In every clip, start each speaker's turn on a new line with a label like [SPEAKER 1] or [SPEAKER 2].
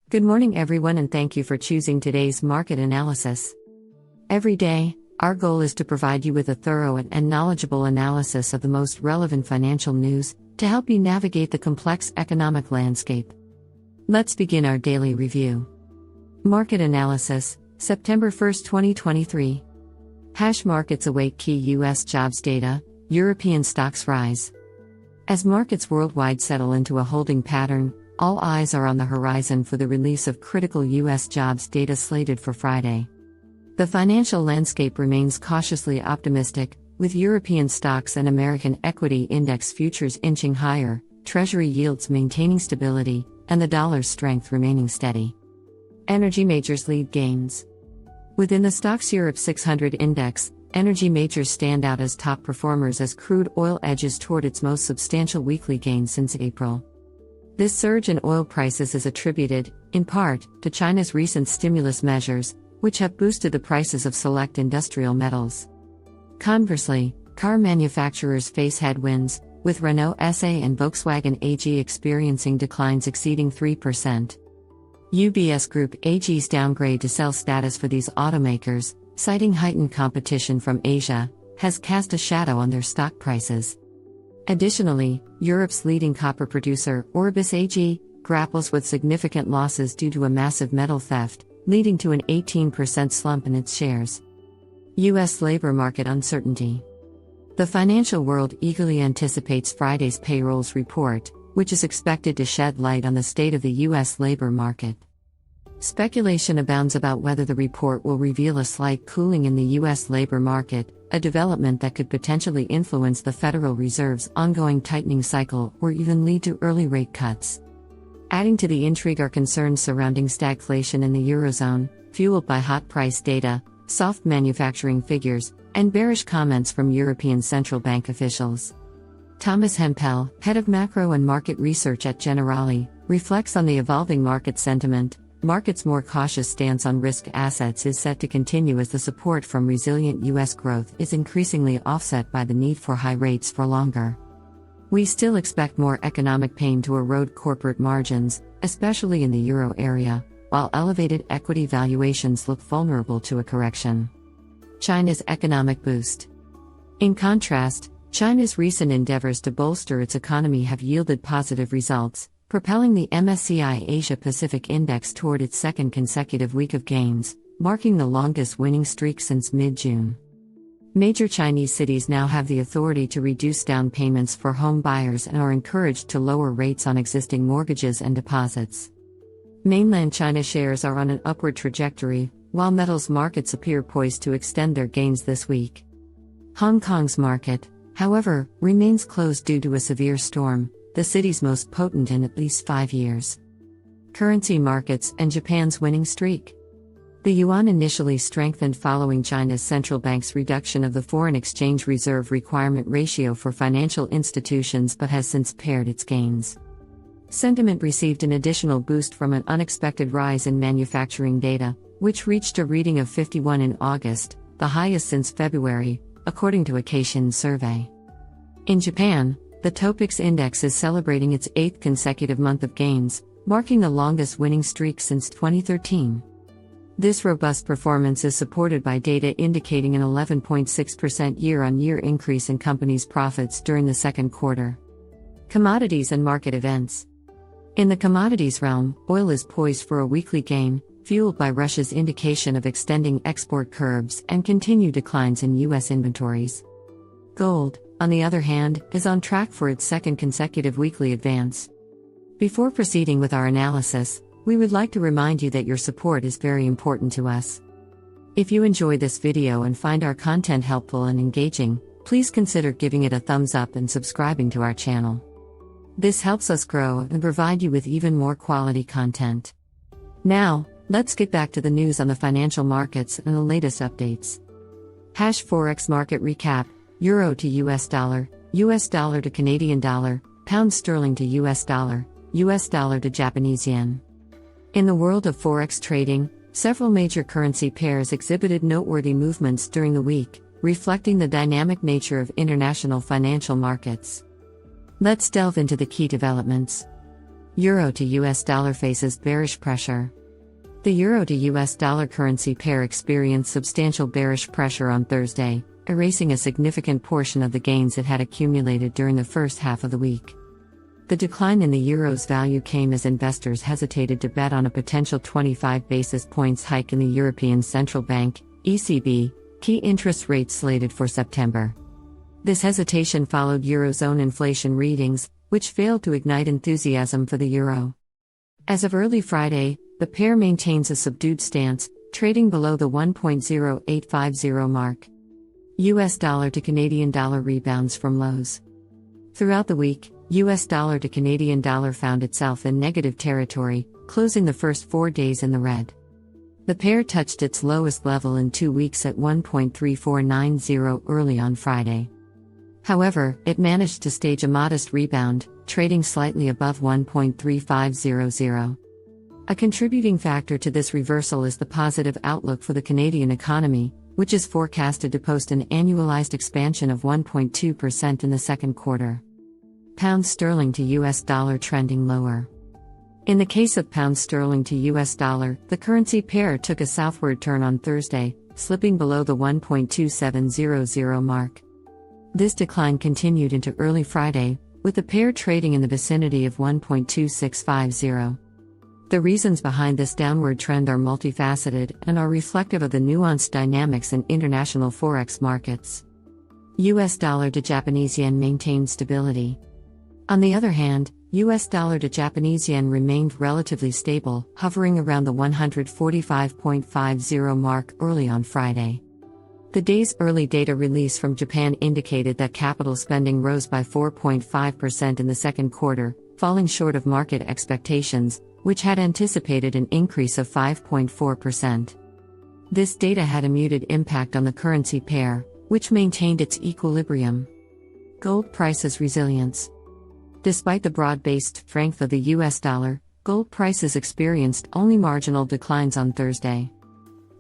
[SPEAKER 1] Good morning, everyone, and thank you for choosing today's market analysis. Every day, our goal is to provide you with a thorough and knowledgeable analysis of the most relevant financial news to help you navigate the complex economic landscape. Let's begin our daily review. Market analysis, September 1, 2023. Hash markets await key U.S. jobs data, European stocks rise. As markets worldwide settle into a holding pattern, all eyes are on the horizon for the release of critical U.S. jobs data slated for Friday. The financial landscape remains cautiously optimistic, with European stocks and American equity index futures inching higher, Treasury yields maintaining stability, and the dollar's strength remaining steady. Energy majors lead gains. Within the Stoxx Europe 600 index, energy majors stand out as top performers as crude oil edges toward its most substantial weekly gain since April. This surge in oil prices is attributed, in part, to China's recent stimulus measures, which have boosted the prices of select industrial metals. Conversely, car manufacturers face headwinds, with Renault SA and Volkswagen AG experiencing declines exceeding 3%. UBS Group AG's downgrade to sell status for these automakers, citing heightened competition from Asia, has cast a shadow on their stock prices. Additionally, Europe's leading copper producer, Orbis AG, grapples with significant losses due to a massive metal theft, leading to an 18% slump in its shares. U.S. labor market uncertainty. The financial world eagerly anticipates Friday's payrolls report, which is expected to shed light on the state of the U.S. labor market. Speculation abounds about whether the report will reveal a slight cooling in the U.S. labor market, a development that could potentially influence the Federal Reserve's ongoing tightening cycle or even lead to early rate cuts. Adding to the intrigue are concerns surrounding stagflation in the Eurozone, fueled by hot price data, soft manufacturing figures, and bearish comments from European Central Bank officials. Thomas Hempel, head of macro and market research at Generali, reflects on the evolving market sentiment. Markets' more cautious stance on risk assets is set to continue as the support from resilient U.S. growth is increasingly offset by the need for high rates for longer. We still expect more economic pain to erode corporate margins, especially in the euro area, while elevated equity valuations look vulnerable to a correction. China's economic boost. In contrast, China's recent endeavors to bolster its economy have yielded positive results, propelling the MSCI Asia-Pacific Index toward its second consecutive week of gains, marking the longest winning streak since mid-June. Major Chinese cities now have the authority to reduce down payments for home buyers and are encouraged to lower rates on existing mortgages and deposits. Mainland China shares are on an upward trajectory, while metals markets appear poised to extend their gains this week. Hong Kong's market, however, remains closed due to a severe storm, the city's most potent in at least 5 years. Currency markets and Japan's winning streak. The yuan initially strengthened following China's central bank's reduction of the foreign exchange reserve requirement ratio for financial institutions but has since pared its gains. Sentiment received an additional boost from an unexpected rise in manufacturing data, which reached a reading of 51 in August, the highest since February, according to a Caixin survey. In Japan, the Topix index is celebrating its 8th consecutive month of gains, marking the longest winning streak since 2013. This robust performance is supported by data indicating an 11.6% year-on-year increase in companies' profits during the second quarter. Commodities and market events. In the commodities realm, oil is poised for a weekly gain, fueled by Russia's indication of extending export curbs and continued declines in U.S. inventories. Gold, on the other hand, is on track for its second consecutive weekly advance. Before proceeding with our analysis, we would like to remind you that your support is very important to us. If you enjoy this video and find our content helpful and engaging, please consider giving it a thumbs up and subscribing to our channel. This helps us grow and provide you with even more quality content. Now, let's get back to the news on the financial markets and the latest updates. Hash Forex market recap: Euro to US dollar to Canadian dollar, Pound sterling to US dollar to Japanese yen. In the world of Forex trading, several major currency pairs exhibited noteworthy movements during the week, reflecting the dynamic nature of international financial markets. Let's delve into the key developments. Euro to US dollar faces bearish pressure. The euro to US dollar currency pair experienced substantial bearish pressure on Thursday, erasing a significant portion of the gains it had accumulated during the first half of the week. The decline in the euro's value came as investors hesitated to bet on a potential 25 basis points hike in the European Central Bank, ECB, key interest rates slated for September. This hesitation followed Eurozone inflation readings, which failed to ignite enthusiasm for the euro. As of early Friday, the pair maintains a subdued stance, trading below the 1.0850 mark. US dollar to Canadian dollar rebounds from lows. Throughout the week, US dollar to Canadian dollar found itself in negative territory, closing the first 4 days in the red. The pair touched its lowest level in 2 weeks at 1.3490 early on Friday. However, it managed to stage a modest rebound, trading slightly above 1.3500. A contributing factor to this reversal is the positive outlook for the Canadian economy, which is forecasted to post an annualized expansion of 1.2% in the second quarter. Pound sterling to US dollar trending lower. In the case of pound sterling to US dollar, the currency pair took a southward turn on Thursday, slipping below the 1.2700 mark. This decline continued into early Friday, with the pair trading in the vicinity of 1.2650. The reasons behind this downward trend are multifaceted and are reflective of the nuanced dynamics in international Forex markets. US dollar to Japanese yen maintained stability. On the other hand, US dollar to Japanese yen remained relatively stable, hovering around the 145.50 mark early on Friday. The day's early data release from Japan indicated that capital spending rose by 4.5% in the second quarter, falling short of market expectations, which had anticipated an increase of 5.4%. This data had a muted impact on the currency pair, which maintained its equilibrium. Gold prices resilience. Despite the broad-based strength of the US dollar, gold prices experienced only marginal declines on Thursday.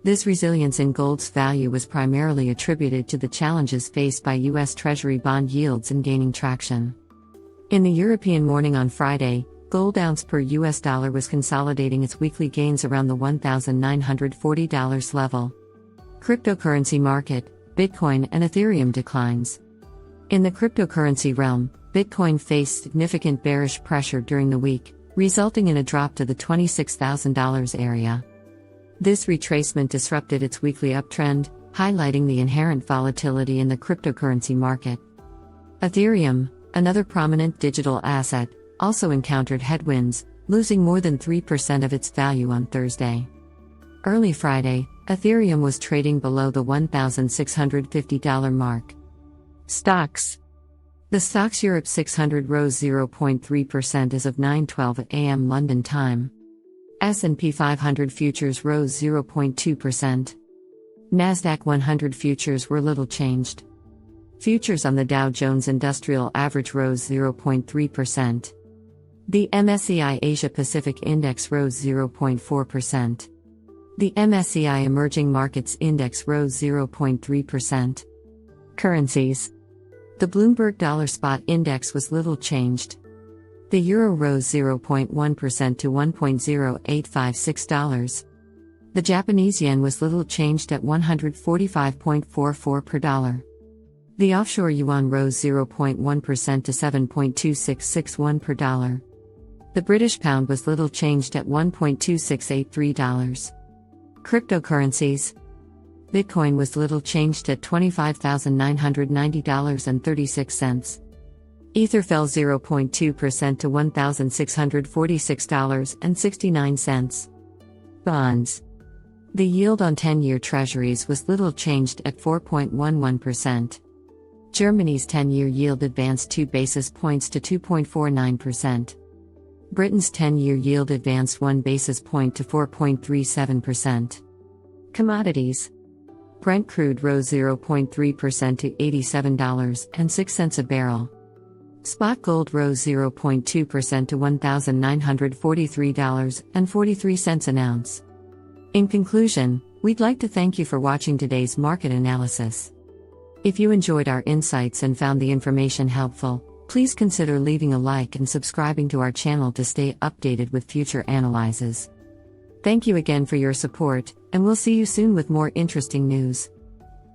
[SPEAKER 1] This resilience in gold's value was primarily attributed to the challenges faced by US Treasury bond yields in gaining traction. In the European morning on Friday, gold ounce per US dollar was consolidating its weekly gains around the $1,940 level. Cryptocurrency market, Bitcoin and Ethereum declines. In the cryptocurrency realm, Bitcoin faced significant bearish pressure during the week, resulting in a drop to the $26,000 area. This retracement disrupted its weekly uptrend, highlighting the inherent volatility in the cryptocurrency market. Ethereum, another prominent digital asset, also encountered headwinds, losing more than 3% of its value on Thursday. Early Friday, Ethereum was trading below the $1,650 mark. Stocks. The Stoxx Europe 600 rose 0.3% as of 9:12 a.m. London time. S&P 500 futures rose 0.2%. Nasdaq 100 futures were little changed. Futures on the Dow Jones Industrial Average rose 0.3%. The MSCI Asia Pacific Index rose 0.4%. The MSCI Emerging Markets Index rose 0.3%. Currencies. The Bloomberg Dollar Spot Index was little changed. The euro rose 0.1% to $1.0856. The Japanese yen was little changed at 145.44 per dollar. The offshore yuan rose 0.1% to 7.2661 per dollar. The British pound was little changed at $1.2683. Cryptocurrencies. Bitcoin was little changed at $25,990.36. Ether fell 0.2% to $1,646.69. Bonds. The yield on 10-year treasuries was little changed at 4.11%. Germany's 10-year yield advanced 2 basis points to 2.49%. Britain's 10-year yield advanced 1 basis point to 4.37%. Commodities. Brent crude rose 0.3% to $87.06 a barrel. Spot gold rose 0.2% to $1,943.43 an ounce. In conclusion, we'd like to thank you for watching today's market analysis. If you enjoyed our insights and found the information helpful, Please consider leaving a like and subscribing to our channel to stay updated with future analyses. Thank you again for your support, and we'll see you soon with more interesting news.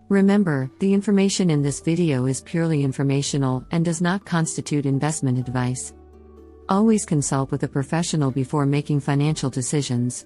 [SPEAKER 1] Remember, the information in this video is purely informational and does not constitute investment advice. Always consult with a professional before making financial decisions.